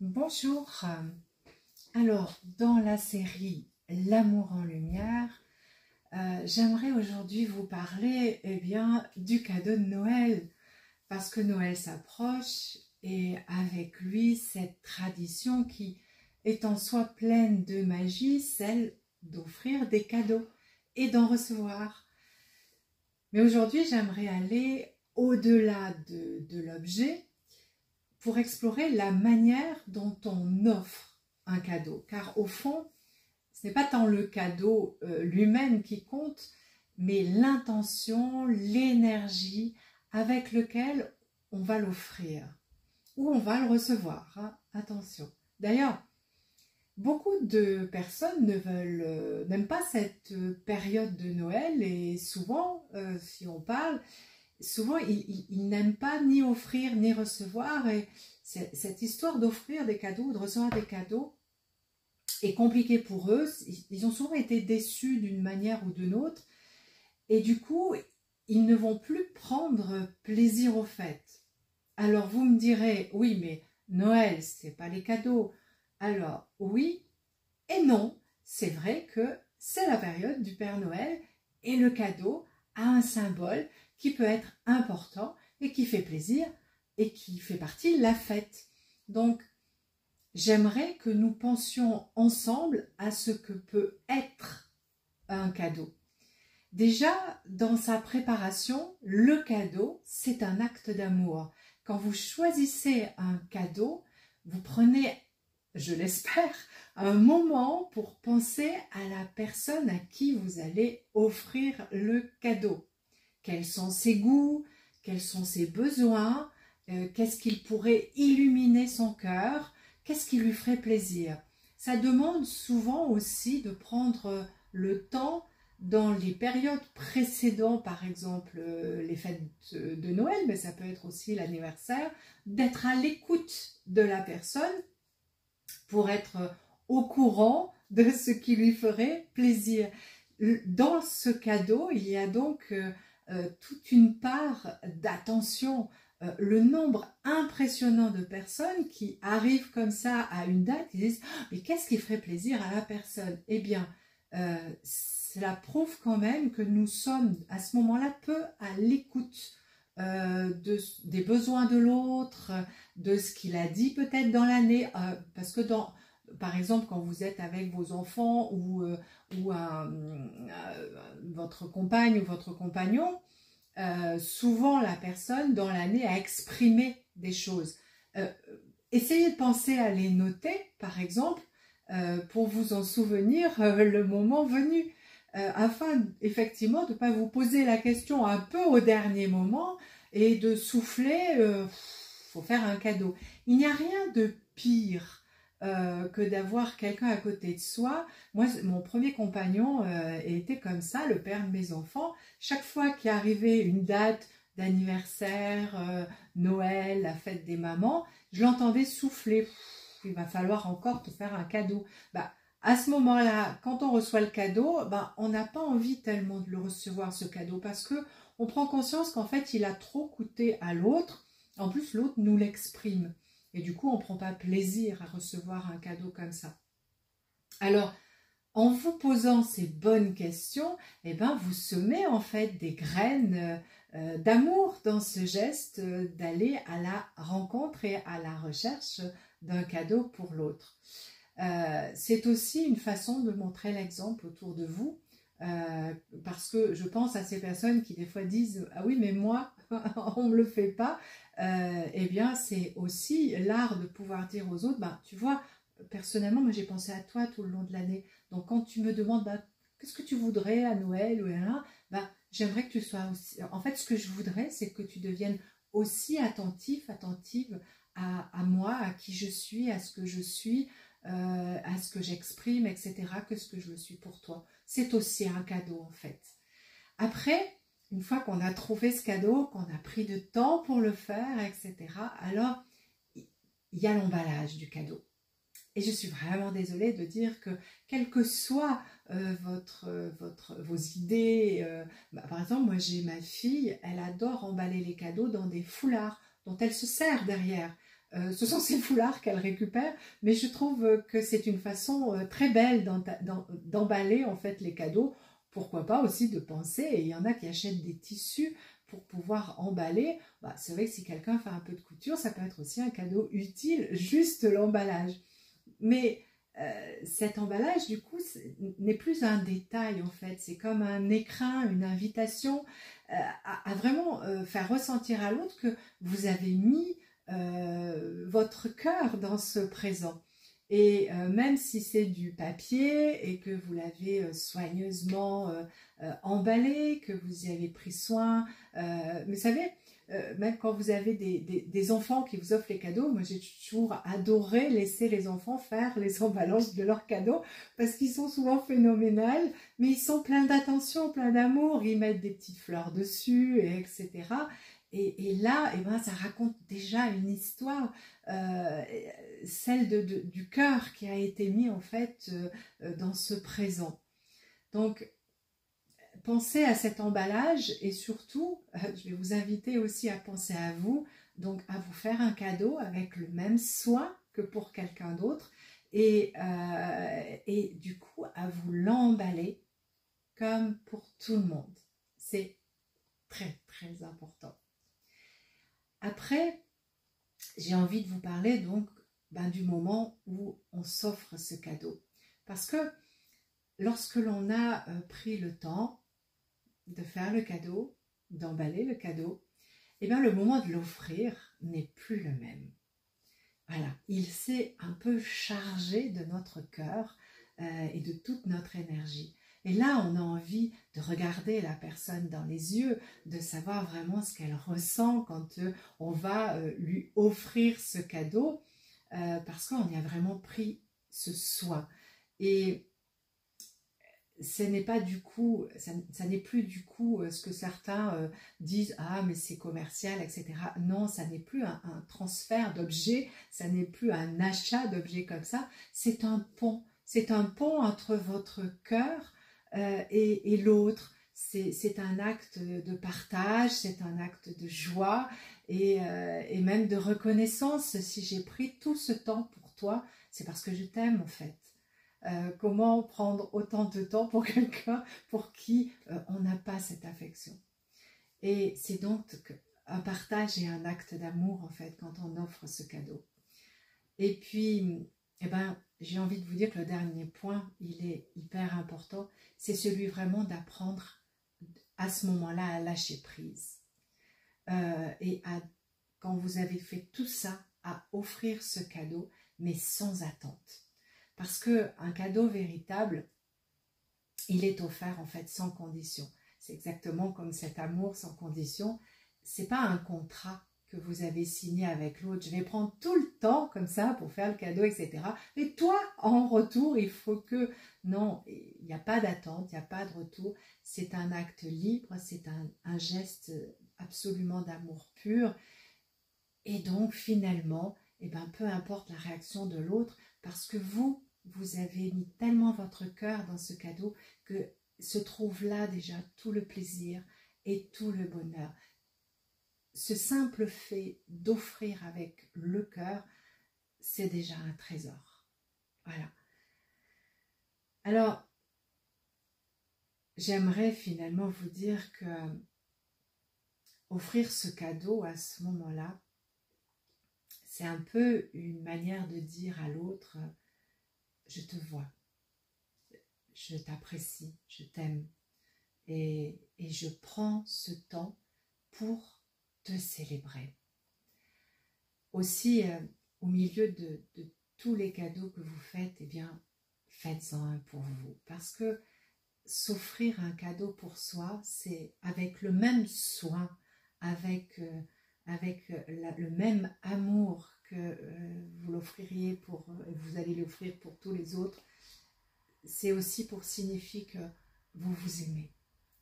Bonjour. Alors, dans la série L'amour en lumière, j'aimerais aujourd'hui vous parler du cadeau de Noël, parce que Noël s'approche et avec lui cette tradition qui est en soi pleine de magie, celle d'offrir des cadeaux et d'en recevoir. Mais aujourd'hui, j'aimerais aller au-delà de l'objet pour explorer la manière dont on offre un cadeau. Car au fond, ce n'est pas tant le cadeau lui-même qui compte, mais l'intention, l'énergie avec laquelle on va l'offrir ou on va le recevoir. Hein. Attention. D'ailleurs, beaucoup de personnes n'aiment pas cette période de Noël et souvent, si on parle, souvent ils n'aiment pas ni offrir ni recevoir, et cette histoire d'offrir des cadeaux ou de recevoir des cadeaux est compliquée pour eux. Ils ont souvent été déçus d'une manière ou d'une autre et du coup ils ne vont plus prendre plaisir aux fêtes. Alors vous me direz, oui mais Noël c'est pas les cadeaux. Alors oui et non, c'est vrai que c'est la période du Père Noël et le cadeau a un symbole qui peut être important et qui fait plaisir et qui fait partie de la fête. Donc, j'aimerais que nous pensions ensemble à ce que peut être un cadeau. Déjà, dans sa préparation, le cadeau, c'est un acte d'amour. Quand vous choisissez un cadeau, vous prenez, je l'espère, un moment pour penser à la personne à qui vous allez offrir le cadeau. Quels sont ses goûts, quels sont ses besoins, qu'est-ce qu'il pourrait illuminer son cœur, qu'est-ce qui lui ferait plaisir. Ça demande souvent aussi de prendre le temps dans les périodes précédentes, par exemple les fêtes de Noël, mais ça peut être aussi l'anniversaire, d'être à l'écoute de la personne pour être au courant de ce qui lui ferait plaisir. Dans ce cadeau, il y a donc toute une part d'attention. Le nombre impressionnant de personnes qui arrivent comme ça à une date, ils disent « mais qu'est-ce qui ferait plaisir à la personne ?» Eh bien, cela prouve quand même que nous sommes à ce moment-là peu à l'écoute des besoins de l'autre, de ce qu'il a dit peut-être dans l'année, parce que par exemple, quand vous êtes avec vos enfants ou votre compagne ou votre compagnon, souvent la personne dans l'année a exprimé des choses. Essayez de penser à les noter, par exemple, pour vous en souvenir le moment venu, afin effectivement de ne pas vous poser la question un peu au dernier moment et de souffler, faut faire un cadeau. Il n'y a rien de pire que d'avoir quelqu'un à côté de soi. Moi, mon premier compagnon était comme ça, le père de mes enfants. Chaque fois qu'il arrivait une date d'anniversaire, Noël, la fête des mamans, je l'entendais souffler. Il va falloir encore te faire un cadeau. À ce moment-là, quand on reçoit le cadeau, on n'a pas envie tellement de le recevoir, ce cadeau, parce que on prend conscience qu'en fait, il a trop coûté à l'autre. En plus, l'autre nous l'exprime. Et du coup, on ne prend pas plaisir à recevoir un cadeau comme ça. Alors, en vous posant ces bonnes questions, vous semez en fait des graines d'amour dans ce geste d'aller à la rencontre et à la recherche d'un cadeau pour l'autre. C'est aussi une façon de montrer l'exemple autour de vous, parce que je pense à ces personnes qui des fois disent « Ah oui, mais moi, on ne me le fait pas ». C'est aussi l'art de pouvoir dire aux autres, tu vois, personnellement, moi j'ai pensé à toi tout le long de l'année. Donc quand tu me demandes, qu'est-ce que tu voudrais à Noël ou là, j'aimerais que tu sois aussi... En fait, ce que je voudrais, c'est que tu deviennes aussi attentive à moi, à qui je suis, à ce que je suis, à ce que j'exprime, etc., que ce que je le suis pour toi. C'est aussi un cadeau, en fait. Après, une fois qu'on a trouvé ce cadeau, qu'on a pris de temps pour le faire, etc., alors, il y a l'emballage du cadeau. Et je suis vraiment désolée de dire que, quelles que soient vos idées, par exemple, moi j'ai ma fille, elle adore emballer les cadeaux dans des foulards dont elle se sert derrière. ce sont ces foulards qu'elle récupère, mais je trouve que c'est une façon très belle d'emballer en fait les cadeaux. Pourquoi pas aussi de penser, et il y en a qui achètent des tissus pour pouvoir emballer. Bah, c'est vrai que si quelqu'un fait un peu de couture, ça peut être aussi un cadeau utile, juste l'emballage. Mais cet emballage, du coup, n'est plus un détail en fait, c'est comme un écrin, une invitation à vraiment faire ressentir à l'autre que vous avez mis votre cœur dans ce présent. Et même si c'est du papier et que vous l'avez soigneusement emballé, que vous y avez pris soin, vous savez, même quand vous avez des enfants qui vous offrent les cadeaux, moi j'ai toujours adoré laisser les enfants faire les emballages de leurs cadeaux parce qu'ils sont souvent phénoménales, mais ils sont pleins d'attention, pleins d'amour, ils mettent des petites fleurs dessus, etc. Et là, eh ben, ça raconte déjà une histoire, celle du cœur qui a été mis en fait dans ce présent. Donc, pensez à cet emballage et surtout, je vais vous inviter aussi à penser à vous, donc à vous faire un cadeau avec le même soin que pour quelqu'un d'autre et du coup à vous l'emballer comme pour tout le monde. C'est très très important. Après, j'ai envie de vous parler donc du moment où on s'offre ce cadeau. Parce que lorsque l'on a pris le temps de faire le cadeau, d'emballer le cadeau, eh bien le moment de l'offrir n'est plus le même. Voilà, il s'est un peu chargé de notre cœur et de toute notre énergie. Et là, on a envie de regarder la personne dans les yeux, de savoir vraiment ce qu'elle ressent quand on va lui offrir ce cadeau, parce qu'on y a vraiment pris ce soin. Et ce n'est pas du coup, ça n'est plus du coup ce que certains disent, ah mais c'est commercial, etc. Non, ça n'est plus un transfert d'objets, ça n'est plus un achat d'objets comme ça, c'est un pont entre votre cœur et l'autre. C'est un acte de partage, c'est un acte de joie et même de reconnaissance. Si j'ai pris tout ce temps pour toi, c'est parce que je t'aime en fait. Comment prendre autant de temps pour quelqu'un pour qui on n'a pas cette affection. Et c'est donc un partage et un acte d'amour en fait quand on offre ce cadeau. Et puis, j'ai envie de vous dire que le dernier point, il est hyper important, c'est celui vraiment d'apprendre à ce moment-là à lâcher prise. Quand vous avez fait tout ça, à offrir ce cadeau, mais sans attente. Parce qu'un cadeau véritable, il est offert en fait sans condition. C'est exactement comme cet amour sans condition. Ce n'est pas un contrat que vous avez signé avec l'autre. Je vais prendre tout le temps comme ça pour faire le cadeau, etc. Et toi, en retour, il faut que... Non, il n'y a pas d'attente, il n'y a pas de retour. C'est un acte libre, c'est un geste absolument d'amour pur. Et donc, finalement, peu importe la réaction de l'autre, parce que vous avez mis tellement votre cœur dans ce cadeau que se trouve là déjà tout le plaisir et tout le bonheur. Ce simple fait d'offrir avec le cœur, c'est déjà un trésor. Voilà. Alors, j'aimerais finalement vous dire que offrir ce cadeau à ce moment-là, c'est un peu une manière de dire à l'autre, je te vois, je t'apprécie, je t'aime et je prends ce temps pour te célébrer. Aussi, au milieu de tous les cadeaux que vous faites, faites-en un pour vous. Parce que s'offrir un cadeau pour soi, c'est avec le même soin, avec le même amour que vous l'offririez vous allez l'offrir pour tous les autres. C'est aussi pour signifier que vous vous aimez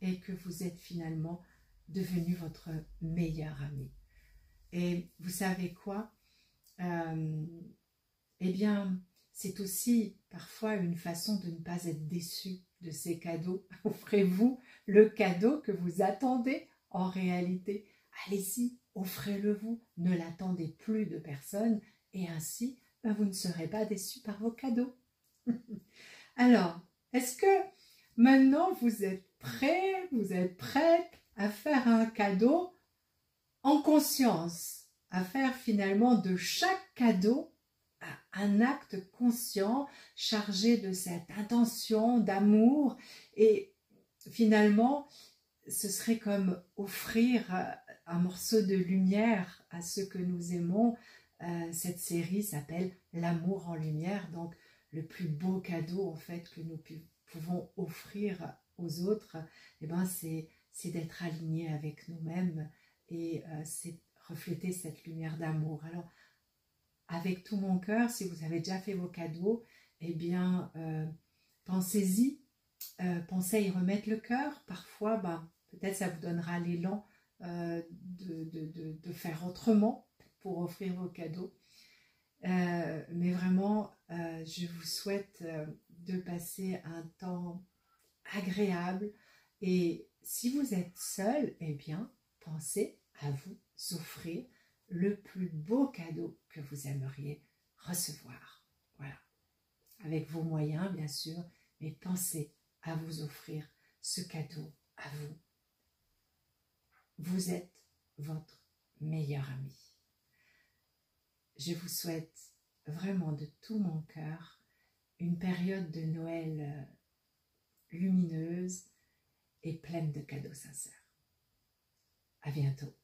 et que vous êtes finalement devenu votre meilleur ami. Et vous savez quoi? C'est aussi parfois une façon de ne pas être déçu de ces cadeaux. Offrez-vous le cadeau que vous attendez en réalité. Allez-y, offrez-le vous, ne l'attendez plus de personne et ainsi, vous ne serez pas déçus par vos cadeaux. Alors, est-ce que maintenant vous êtes prêts, vous êtes prête à faire un cadeau en conscience, à faire finalement de chaque cadeau un acte conscient, chargé de cette intention d'amour et finalement, ce serait comme offrir un morceau de lumière à ceux que nous aimons. Cette série s'appelle L'amour en lumière, donc le plus beau cadeau en fait que nous pouvons offrir aux autres, eh ben, c'est d'être aligné avec nous-mêmes et c'est refléter cette lumière d'amour. Alors, avec tout mon cœur, si vous avez déjà fait vos cadeaux, eh bien, pensez-y, pensez à y remettre le cœur. Parfois, peut-être ça vous donnera l'élan de faire autrement pour offrir vos cadeaux. Mais vraiment, je vous souhaite de passer un temps agréable. Et si vous êtes seul, eh bien, pensez à vous offrir le plus beau cadeau que vous aimeriez recevoir. Voilà. Avec vos moyens, bien sûr, mais pensez à vous offrir ce cadeau à vous. Vous êtes votre meilleur ami. Je vous souhaite vraiment de tout mon cœur une période de Noël lumineuse et pleine de cadeaux sincères. À bientôt.